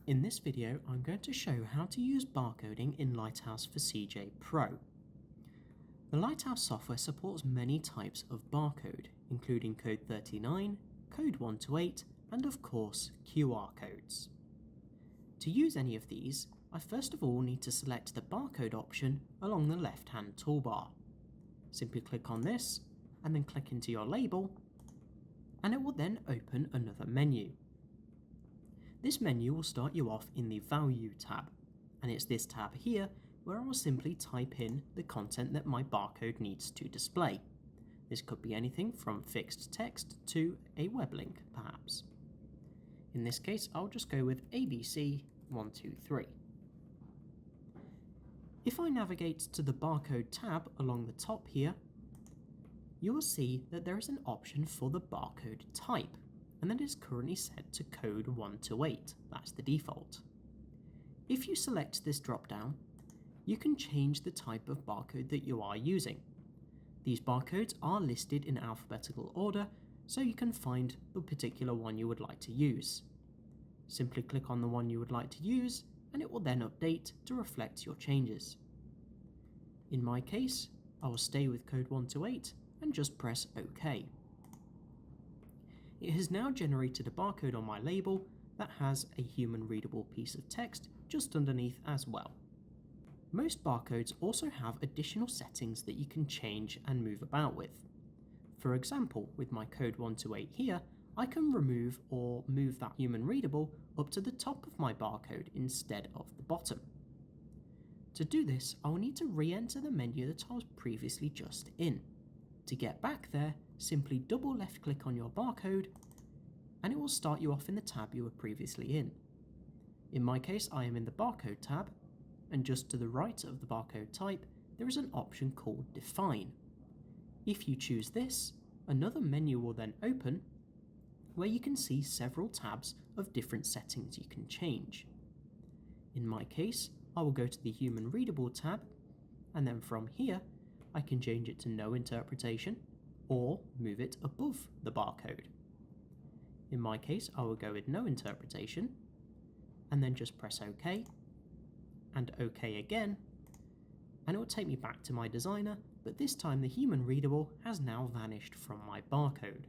In this video, I'm going to show how to use barcoding in Lighthouse for CJ Pro. The Lighthouse software supports many types of barcode, including code 39, code 128, and of course QR codes. To use any of these, I first of all need to select the barcode option along the left-hand toolbar. Simply click on this, and then click into your label, and it will then open another menu. This menu will start you off in the Value tab, and it's this tab here where I will simply type in the content that my barcode needs to display. This could be anything from fixed text to a web link, perhaps. In this case, I'll just go with ABC123. If I navigate to the Barcode tab along the top here, you will see that there is an option for the barcode type, and that is currently set to code 128, that's the default. If you select this drop-down, you can change the type of barcode that you are using. These barcodes are listed in alphabetical order, so you can find the particular one you would like to use. Simply click on the one you would like to use, and it will then update to reflect your changes. In my case, I will stay with code 128 and just press OK. It has now generated a barcode on my label that has a human-readable piece of text just underneath as well. Most barcodes also have additional settings that you can change and move about with. For example, with my code 128 here, I can remove or move that human-readable up to the top of my barcode instead of the bottom. To do this, I'll need to re-enter the menu that I was previously just in. To get back there, simply double left click on your barcode and it will start you off in the tab you were previously in. In my case, I am in the barcode tab, and just to the right of the barcode type, there is an option called Define. If you choose this, another menu will then open where you can see several tabs of different settings you can change. In my case, I will go to the Human Readable tab, and then from here, I can change it to No Interpretation, or move it above the barcode. In my case, I will go with No Interpretation, and then just press OK, and OK again, and it will take me back to my designer, but this time the human readable has now vanished from my barcode.